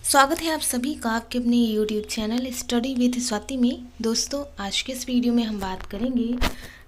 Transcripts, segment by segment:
स्वागत है आप सभी का आपके अपने YouTube channel study with Swati में। दोस्तों, आज के इस वीडियो में हम बात करेंगे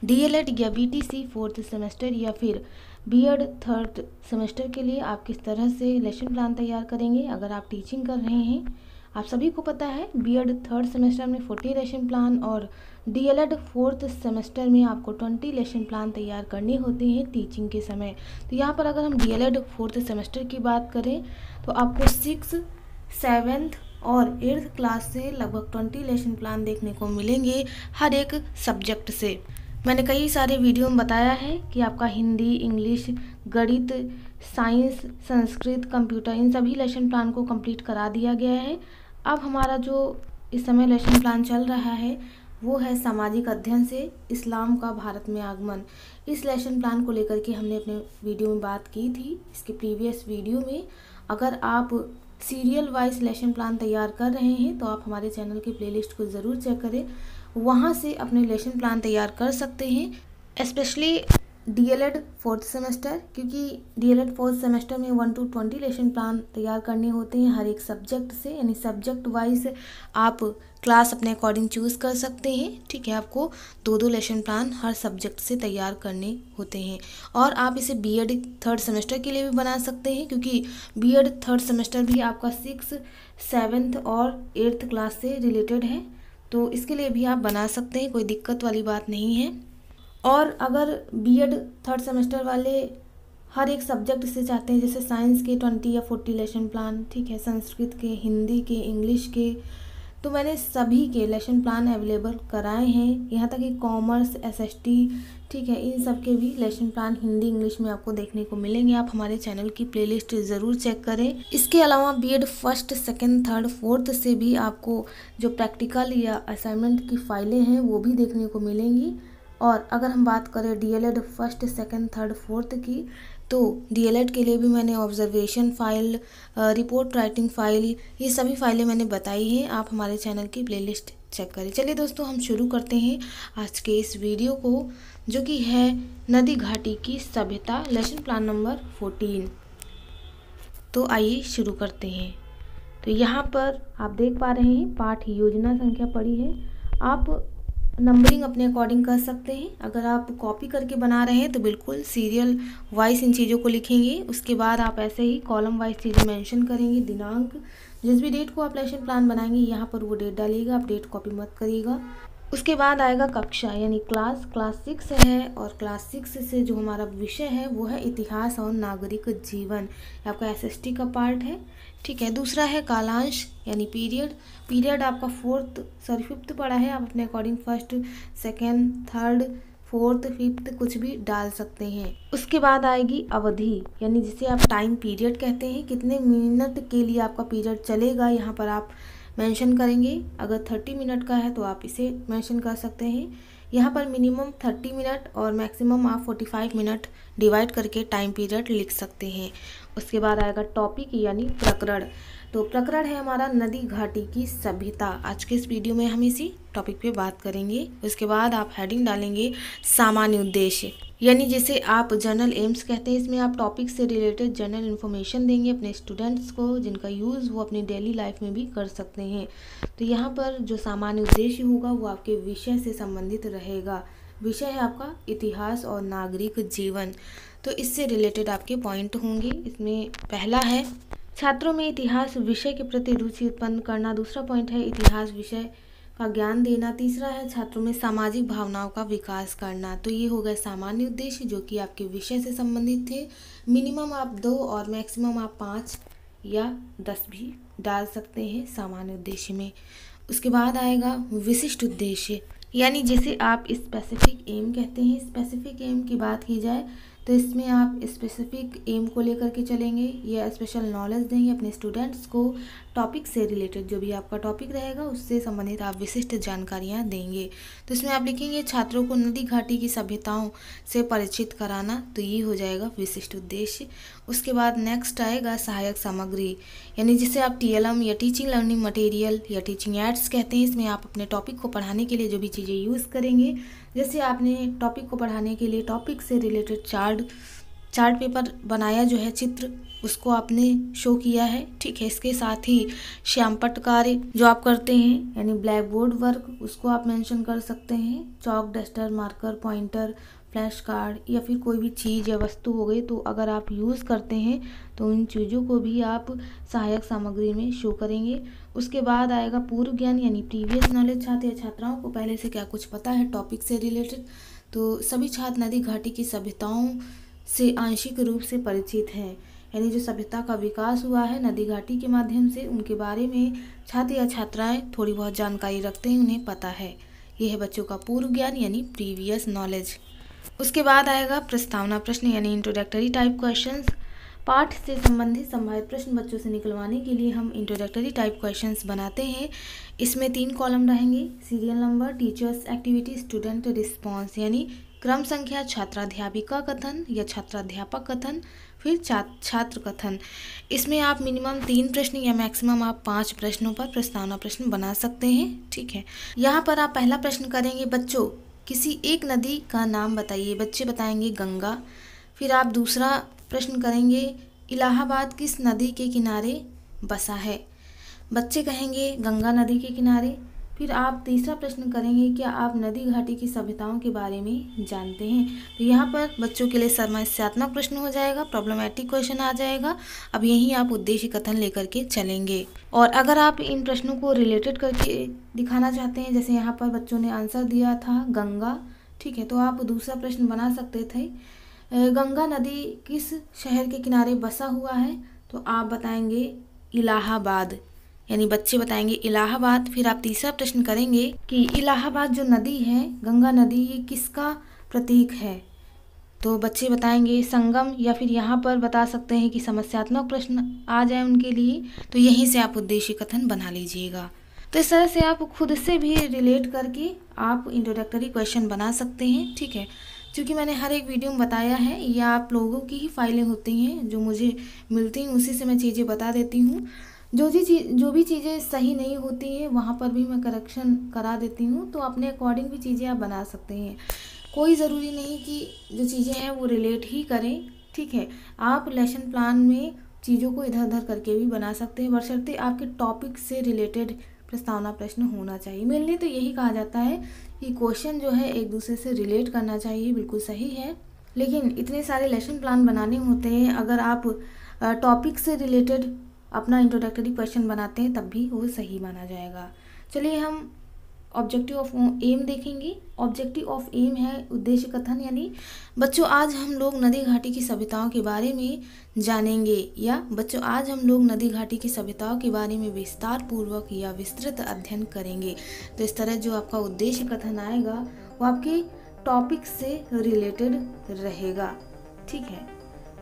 डीएलएड या बीटीसी फोर्थ सेमेस्टर या फिर बीएड थर्ड सेमेस्टर के लिए आप किस तरह से लेसन प्लान तैयार करेंगे। अगर आप टीचिंग कर रहे हैं, आप सभी को पता है बीएड थर्ड सेमेस्टर में 40 लेसन प्लान और डीएलएड फोर्थ सेमेस्टर में आपको 20 लेसन प्लान तैयार करने होते हैं टीचिंग के समय। तो यहाँ पर अगर हम डीएलएड फोर्थ सेमेस्टर की बात करें तो आपको 6, 7th और 8th क्लास से लगभग 20 लेसन प्लान देखने को मिलेंगे हर एक सब्जेक्ट से। मैंने कई सारे वीडियो में बताया है कि आपका हिंदी, इंग्लिश, गणित, साइंस, संस्कृत, कंप्यूटर, इन सभी लेसन प्लान को कंप्लीट करा दिया गया है। अब हमारा जो इस समय लेसन प्लान चल रहा है वो है सामाजिक अध्ययन से इस्लाम का भारत में आगमन। इस लेसन प्लान को लेकर के हमने अपने वीडियो में बात की थी, इसके प्रीवियस वीडियो में। अगर आप सीरियल वाइज लेसन प्लान तैयार कर रहे हैं तो आप हमारे चैनल की प्लेलिस्ट को ज़रूर चेक करें, वहाँ से अपने लेसन प्लान तैयार कर सकते हैं। स्पेशली डीएलएड फोर्थ सेमेस्टर, क्योंकि डीएलएड फोर्थ सेमेस्टर में 1 to 20 लेसन प्लान तैयार करने होते हैं हर एक सब्जेक्ट से, यानी सब्जेक्ट वाइज आप क्लास अपने अकॉर्डिंग चूज़ कर सकते हैं। ठीक है, आपको 2 लेसन प्लान हर सब्जेक्ट से तैयार करने होते हैं। और आप इसे बीएड थर्ड सेमेस्टर के लिए भी बना सकते हैं, क्योंकि बीएड थर्ड सेमेस्टर भी आपका 6, 7th और 8th क्लास से रिलेटेड है, तो इसके लिए भी आप बना सकते हैं, कोई दिक्कत वाली बात नहीं है। और अगर बीएड थर्ड सेमेस्टर वाले हर एक सब्जेक्ट से चाहते हैं, जैसे साइंस के 20 या 40 लेसन प्लान, ठीक है, संस्कृत के, हिंदी के, इंग्लिश के, तो मैंने सभी के लेसन प्लान अवेलेबल कराए हैं। यहाँ तक कि कॉमर्स, एसएसटी, ठीक है, इन सब के भी लेसन प्लान हिंदी, इंग्लिश में आपको देखने को मिलेंगे। आप हमारे चैनल की प्लेलिस्ट ज़रूर चेक करें। इसके अलावा BEd first, second, third, fourth से भी आपको जो प्रैक्टिकल या असाइनमेंट की फाइलें हैं वो भी देखने को मिलेंगी। और अगर हम बात करें DElEd first, second, third, fourth की, तो डीएलएड के लिए भी मैंने observation file, report writing file, ये सभी फाइलें मैंने बताई हैं। आप हमारे चैनल की प्लेलिस्ट चेक करें। चलिए दोस्तों, हम शुरू करते हैं आज के इस वीडियो को, जो कि है नदी घाटी की सभ्यता, लेसन प्लान नंबर 14। तो आइए शुरू करते हैं। तो यहाँ पर आप देख पा रहे हैं पाठ योजना संख्या पड़ी है। आप नंबरिंग अपने अकॉर्डिंग कर सकते हैं। अगर आप कॉपी करके बना रहे हैं तो बिल्कुल सीरियल वाइज इन चीज़ों को लिखेंगे। उसके बाद आप ऐसे ही कॉलम वाइज चीज़ें मेंशन करेंगे। दिनांक, जिस भी डेट को आप लेसन प्लान बनाएंगे यहाँ पर वो डेट डालिएगा, आप डेट कॉपी मत करिएगा। उसके बाद आएगा कक्षा, यानी क्लास 6 है, और क्लास 6 से जो हमारा विषय है वो है इतिहास और नागरिक जीवन। आपका एसएसटी का पार्ट है, ठीक है। दूसरा है कालांश, यानी पीरियड आपका 5th पढ़ा है, आप अपने according 1st, 2nd, 3rd, 4th, 5th कुछ भी डाल सकते हैं। उसके बाद आएगी अवधि, यानी जिसे आप टाइम पीरियड कहते हैं, कितने मिनट के लिए आपका पीरियड चलेगा यहाँ पर आप मेंशन करेंगे। अगर 30 मिनट का है तो आप इसे मेंशन कर सकते हैं। यहाँ पर मिनिमम 30 मिनट और मैक्सिमम आप 45 मिनट डिवाइड करके टाइम पीरियड लिख सकते हैं। उसके बाद आएगा टॉपिक, यानी प्रकरण। तो प्रकरण है हमारा नदी घाटी की सभ्यता। आज के इस वीडियो में हम इसी टॉपिक पे बात करेंगे। उसके बाद आप हेडिंग डालेंगे सामान्य उद्देश्य, यानी जिसे आप जनरल एम्स कहते हैं। इसमें आप टॉपिक से रिलेटेड जनरल इन्फॉर्मेशन देंगे अपने स्टूडेंट्स को, जिनका यूज़ वो अपनी डेली लाइफ में भी कर सकते हैं। तो यहाँ पर जो सामान्य उद्देश्य होगा वो आपके विषय से संबंधित रहेगा। विषय है आपका इतिहास और नागरिक जीवन, तो इससे रिलेटेड आपके पॉइंट होंगे। इसमें पहला है छात्रों में इतिहास विषय के प्रति रुचि उत्पन्न करना। दूसरा पॉइंट है इतिहास विषय का ज्ञान देना। तीसरा है छात्रों में सामाजिक भावनाओं का विकास करना। तो ये हो गए सामान्य उद्देश्य जो कि आपके विषय से संबंधित थे। मिनिमम आप 2 और मैक्सिमम आप 5 या 10 भी डाल सकते हैं सामान्य उद्देश्य में। उसके बाद आएगा विशिष्ट उद्देश्य, यानी जिसे आप स्पेसिफिक एम कहते हैं। स्पेसिफिक एम की बात की जाए तो इसमें आप स्पेसिफिक एम को लेकर के चलेंगे या स्पेशल नॉलेज देंगे अपने स्टूडेंट्स को। टॉपिक से रिलेटेड जो भी आपका टॉपिक रहेगा उससे संबंधित आप विशिष्ट जानकारियाँ देंगे। तो इसमें आप लिखेंगे छात्रों को नदी घाटी की सभ्यताओं से परिचित कराना। तो ये हो जाएगा विशिष्ट उद्देश्य। उसके बाद नेक्स्ट आएगा सहायक सामग्री, यानी जिसे आप टीएलएम या टीचिंग लर्निंग मटेरियल या टीचिंग एड्स कहते हैं। इसमें आप अपने टॉपिक को पढ़ाने के लिए जो भी चीज़ें यूज़ करेंगे, जैसे आपने टॉपिक को पढ़ाने के लिए टॉपिक से रिलेटेड चार्ट चार्ट पेपर बनाया जो है चित्र उसको आपने शो किया है। ठीक है, इसके साथ ही श्यामपट्ट कार्य जो आप करते हैं यानी ब्लैक बोर्ड वर्क उसको आप मेंशन कर सकते हैं। Chalk, duster, marker, pointer, flash card या फिर कोई भी चीज़ या वस्तु हो गई तो अगर आप यूज़ करते हैं तो उन चीज़ों को भी आप सहायक सामग्री में शो करेंगे। उसके बाद आएगा पूर्व ज्ञान यानी प्रीवियस नॉलेज। छात्र या छात्राओं को पहले से क्या कुछ पता है टॉपिक से रिलेटेड, तो सभी छात्र नदी घाटी की सभ्यताओं से आंशिक रूप से परिचित हैं, यानी जो सभ्यता का विकास हुआ है नदी घाटी के माध्यम से उनके बारे में छात्र या छात्राएं थोड़ी बहुत जानकारी रखते हैं, उन्हें पता है। यह है बच्चों का पूर्व ज्ञान यानी प्रीवियस नॉलेज। उसके बाद आएगा प्रस्तावना प्रश्न यानी इंट्रोडक्टरी टाइप क्वेश्चंस। पाठ से संबंधित संभावित प्रश्न बच्चों से निकलवाने के लिए हम इंट्रोडक्टरी टाइप क्वेश्चंस बनाते हैं। इसमें 3 कॉलम रहेंगे, serial number, teachers activity, student response यानी क्रम संख्या, छात्राध्यापिका कथन या छात्राध्यापक कथन, फिर छात्र कथन। इसमें आप मिनिमम 3 प्रश्न या मैक्सिमम आप 5 प्रश्नों पर प्रस्तावना प्रश्न बना सकते हैं। ठीक है, यहाँ पर आप पहला प्रश्न करेंगे बच्चों किसी एक नदी का नाम बताइए। बच्चे बताएंगे गंगा। फिर आप दूसरा प्रश्न करेंगे इलाहाबाद किस नदी के किनारे बसा है। बच्चे कहेंगे गंगा नदी के किनारे। फिर आप तीसरा प्रश्न करेंगे क्या आप नदी घाटी की सभ्यताओं के बारे में जानते हैं। तो यहाँ पर बच्चों के लिए समस्यात्मक प्रश्न हो जाएगा, प्रॉब्लमेटिक क्वेश्चन आ जाएगा। अब यहीं आप उद्देश्य कथन लेकर के चलेंगे। और अगर आप इन प्रश्नों को रिलेटेड करके दिखाना चाहते हैं, जैसे यहाँ पर बच्चों ने आंसर दिया था गंगा, ठीक है, तो आप दूसरा प्रश्न बना सकते थे गंगा नदी किस शहर के किनारे बसा हुआ है, तो आप बताएंगे इलाहाबाद, यानी बच्चे बताएंगे इलाहाबाद। फिर आप तीसरा प्रश्न करेंगे कि इलाहाबाद जो नदी है गंगा नदी ये किसका प्रतीक है, तो बच्चे बताएंगे संगम, या फिर यहाँ पर बता सकते हैं कि समस्यात्मक प्रश्न आ जाए उनके लिए, तो यहीं से आप उद्देश्य कथन बना लीजिएगा। तो इस तरह से आप खुद से भी रिलेट करके आप इंट्रोडक्टरी क्वेश्चन बना सकते हैं। ठीक है, क्योंकि मैंने हर एक वीडियो में बताया है ये आप लोगों की ही फाइलें होती हैं जो मुझे मिलती हैं, उसी से मैं चीज़ें बता देती हूँ। जो भी चीज़ें सही नहीं होती हैं वहाँ पर भी मैं करेक्शन करा देती हूँ, तो अपने अकॉर्डिंग भी चीज़ें आप बना सकते हैं। कोई ज़रूरी नहीं कि जो चीज़ें हैं वो रिलेट ही करें। ठीक है, आप लेसन प्लान में चीज़ों को इधर उधर करके भी बना सकते हैं, बशर्ते आपके टॉपिक से रिलेटेड प्रस्तावना प्रश्न होना चाहिए। मेनली तो यही कहा जाता है कि क्वेश्चन जो है एक दूसरे से रिलेट करना चाहिए, बिल्कुल सही है। लेकिन इतने सारे लेसन प्लान बनाने होते हैं, अगर आप टॉपिक से रिलेटेड अपना इंट्रोडक्टरी क्वेश्चन बनाते हैं तब भी वो सही माना जाएगा। चलिए हम ऑब्जेक्टिव ऑफ एम देखेंगे। ऑब्जेक्टिव ऑफ एम है उद्देश्य कथन, यानी बच्चों आज हम लोग नदी घाटी की सभ्यताओं के बारे में जानेंगे, या बच्चों आज हम लोग नदी घाटी की सभ्यताओं के बारे में विस्तार पूर्वक या विस्तृत अध्ययन करेंगे। तो इस तरह जो आपका उद्देश्य कथन आएगा वो आपके टॉपिक से रिलेटेड रहेगा। ठीक है,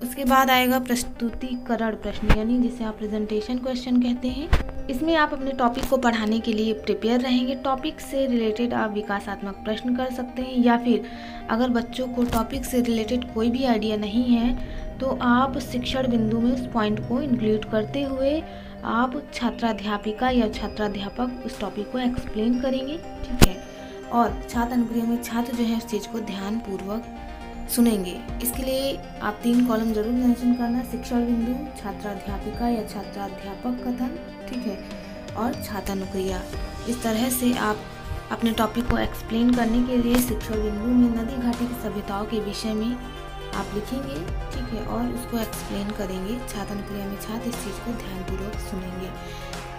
उसके बाद आएगा प्रस्तुतिकरण प्रश्न, यानी जिसे आप प्रेजेंटेशन क्वेश्चन कहते हैं। इसमें आप अपने टॉपिक को पढ़ाने के लिए प्रिपेयर रहेंगे। टॉपिक से रिलेटेड आप विकासात्मक प्रश्न कर सकते हैं, या फिर अगर बच्चों को टॉपिक से रिलेटेड कोई भी आइडिया नहीं है तो आप शिक्षण बिंदु में उस पॉइंट को इंक्लूड करते हुए आप छात्राध्यापिका या छात्राध्यापक उस टॉपिक को एक्सप्लेन करेंगे। ठीक है, और छात्र अनुक्रिया में छात्र जो है उस चीज़ को ध्यानपूर्वक सुनेंगे। इसके लिए आप 3 कॉलम जरूर मेंशन करना, शिक्षण बिंदु, छात्राध्यापिका या छात्राध्यापक कथन, ठीक है, और छात्रानुक्रिया। इस तरह से आप अपने टॉपिक को एक्सप्लेन करने के लिए शिक्षण बिंदु में नदी घाटी की सभ्यताओं के विषय में आप लिखेंगे। ठीक है, और उसको एक्सप्लेन करेंगे। छात्रानुक्रिया में छात्र इस चीज़ को ध्यानपूर्वक सुनेंगे।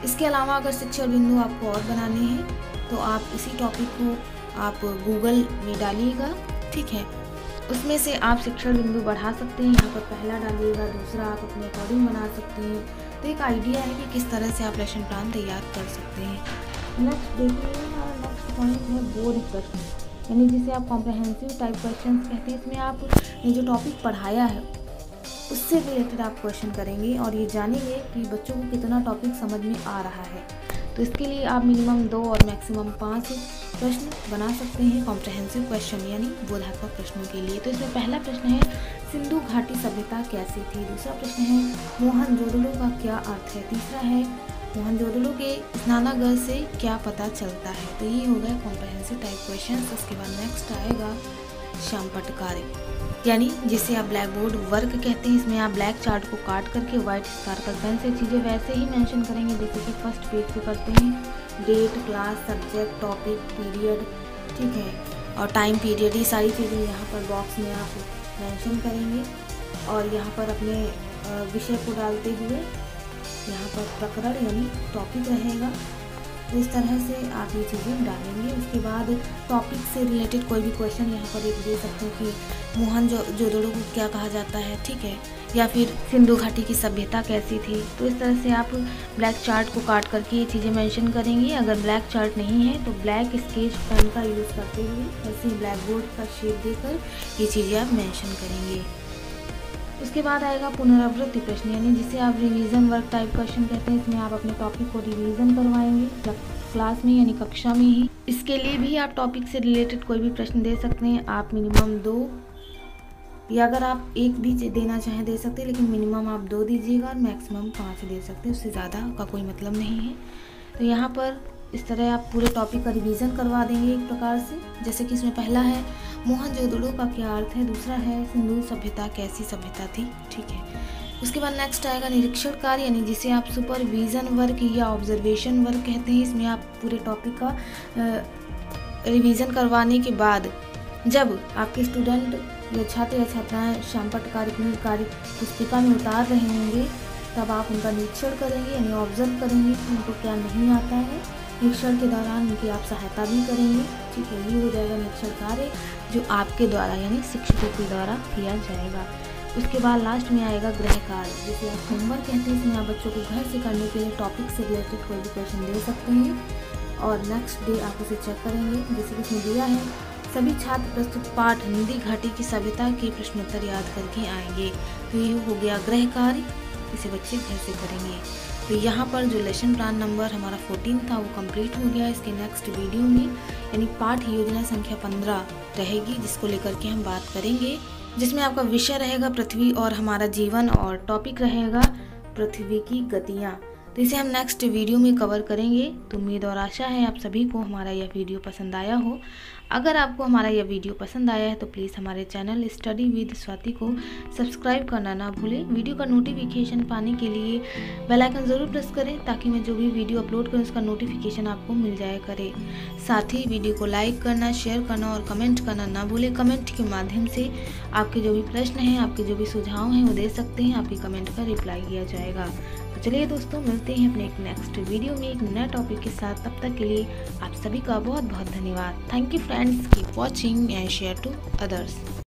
इसके अलावा अगर शिक्षण बिंदु आपको और बनाने हैं तो आप इसी टॉपिक को आप गूगल में डालिएगा। ठीक है, उसमें से आप शिक्षण बिंदु बढ़ा सकते हैं। यहाँ पर पहला डालिएगा, दूसरा आप अपने अकॉर्डिंग बना सकते हैं। तो एक आइडिया है कि किस तरह से आप लेसन प्लान तैयार कर सकते हैं। नेक्स्ट देखिए, हमारा नेक्स्ट पॉइंट है बोर्ड प्रश्न, यानी जिसे आप कॉम्प्रहेंसिव टाइप क्वेश्चन कहते हैं। इसमें आप ने जो टॉपिक पढ़ाया है उससे रिलेटेड आप क्वेश्चन करेंगे और ये जानेंगे कि बच्चों को कितना टॉपिक समझ में आ रहा है। तो इसके लिए आप मिनिमम 2 और मैक्सिमम 5 प्रश्न बना सकते हैं कॉम्प्रहेंसिव क्वेश्चन, यानी बोधात्मक प्रश्नों के लिए। तो इसमें पहला प्रश्न है सिंधु घाटी सभ्यता कैसी थी। दूसरा प्रश्न है मोहनजोदड़ो का क्या अर्थ है। तीसरा है मोहनजोदड़ो के स्नानागार से क्या पता चलता है। तो ये हो गया कॉम्प्रहेंसिव टाइप क्वेश्चन। उसके बाद नेक्स्ट आएगा श्यामपट्ट कार्य। यानी जिसे आप ब्लैक बोर्ड वर्क कहते हैं। इसमें आप ब्लैक चार्ट को काट करके व्हाइट स्पार्कल पेन से चीज़ें वैसे ही मेंशन करेंगे जैसे कि फर्स्ट पेज पे करते हैं, date, class, subject, topic, period, ठीक है, और टाइम पीरियड। ये सारी चीज़ें यहाँ पर बॉक्स में आप मेंशन करेंगे और यहाँ पर अपने विषय को डालते हुए यहाँ पर प्रकरण यानी टॉपिक रहेगा। तो इस तरह से आप ये चीज़ें डालेंगे। उसके बाद टॉपिक से रिलेटेड कोई भी क्वेश्चन यहाँ पर एक दे सकते हैं कि मोहनजोदड़ो को क्या कहा जाता है, ठीक है, या फिर सिंधु घाटी की सभ्यता कैसी थी। तो इस तरह से आप ब्लैक चार्ट को काट करके ये चीज़ें मेंशन करेंगे। अगर ब्लैक चार्ट नहीं है तो ब्लैक स्केच पेन का यूज़ करते हुए ऐसे ही ब्लैक बोर्ड का शेप देकर ये चीज़ें आप मेंशन करेंगे। उसके बाद आएगा पुनरावृत्ति प्रश्न, यानी जिसे आप रिवीजन वर्क टाइप क्वेश्चन कहते हैं। इसमें आप अपने टॉपिक को रिवीजन करवाएंगे क्लास में यानी कक्षा में ही। इसके लिए भी आप टॉपिक से रिलेटेड कोई भी प्रश्न दे सकते हैं। आप मिनिमम 2 या अगर आप 1 भी देना चाहें दे सकते हैं, लेकिन मिनिमम आप 2 दीजिएगा और मैक्सिमम 5 दे सकते हैं, उससे ज़्यादा का कोई मतलब नहीं है। तो यहाँ पर इस तरह आप पूरे टॉपिक का रिवीजन करवा देंगे एक प्रकार से। जैसे कि इसमें पहला है मोहनजोदड़ो का क्या अर्थ है, दूसरा है सिंधु सभ्यता कैसी सभ्यता थी, ठीक है। उसके बाद नेक्स्ट आएगा निरीक्षण कार्य, यानी जिसे आप सुपरविजन वर्क या ऑब्जर्वेशन वर्क कहते हैं। इसमें आप पूरे टॉपिक का रिवीजन करवाने के बाद जब आपके स्टूडेंट या छात्र या छात्राएँ शामपट कार्य पुस्तिका में उतार रहे होंगे तब आप उनका निरीक्षण करेंगे यानी ऑब्जर्व करेंगे कि उनको क्या नहीं आता है। निरीक्षण के दौरान उनकी आप सहायता भी करेंगे, ठीक है। ये हो जाएगा निरीक्षण कार्य जो आपके द्वारा यानी शिक्षकों के द्वारा किया जाएगा। उसके बाद लास्ट में आएगा गृह कार्य, जिसे आप होमवर्क कहते हैं। इसमें आप बच्चों को घर से करने के लिए टॉपिक से रिलेटेड कोई भी क्वेश्चन दे सकते हैं और नेक्स्ट डे आप उसे चेक करेंगे। जैसे कि इसमें दिया है सभी छात्र प्रस्तुत पाठ सिंधु घाटी की सभ्यता के प्रश्नोत्तर याद करके आएंगे। तो ये हो गया गृह कार्य, इसे बच्चे घर से करेंगे। तो यहाँ पर जो लेसन प्लान नंबर हमारा 14 था वो कंप्लीट हो गया। इसके नेक्स्ट वीडियो में यानी पाठ योजना संख्या 15 रहेगी, जिसको लेकर के हम बात करेंगे, जिसमें आपका विषय रहेगा पृथ्वी और हमारा जीवन और टॉपिक रहेगा पृथ्वी की गतियाँ। तो इसे हम नेक्स्ट वीडियो में कवर करेंगे। तो उम्मीद और आशा है आप सभी को हमारा यह वीडियो पसंद आया हो। अगर आपको हमारा यह वीडियो पसंद आया है तो प्लीज़ हमारे चैनल स्टडी विद स्वाति को सब्सक्राइब करना ना भूलें। वीडियो का नोटिफिकेशन पाने के लिए बेल आइकन ज़रूर प्रेस करें ताकि मैं जो भी वीडियो अपलोड करूं उसका नोटिफिकेशन आपको मिल जाया करे। साथ ही वीडियो को लाइक करना, शेयर करना और कमेंट करना ना भूलें। कमेंट के माध्यम से आपके जो भी प्रश्न हैं, आपके जो भी सुझाव हैं वो दे सकते हैं, आपके कमेंट का रिप्लाई किया जाएगा। तो चलिए दोस्तों, मिलते हैं अपने एक नेक्स्ट वीडियो में एक नए टॉपिक के साथ। तब तक के लिए आप सभी का बहुत बहुत धन्यवाद। Thank you friends, keep watching and share to others.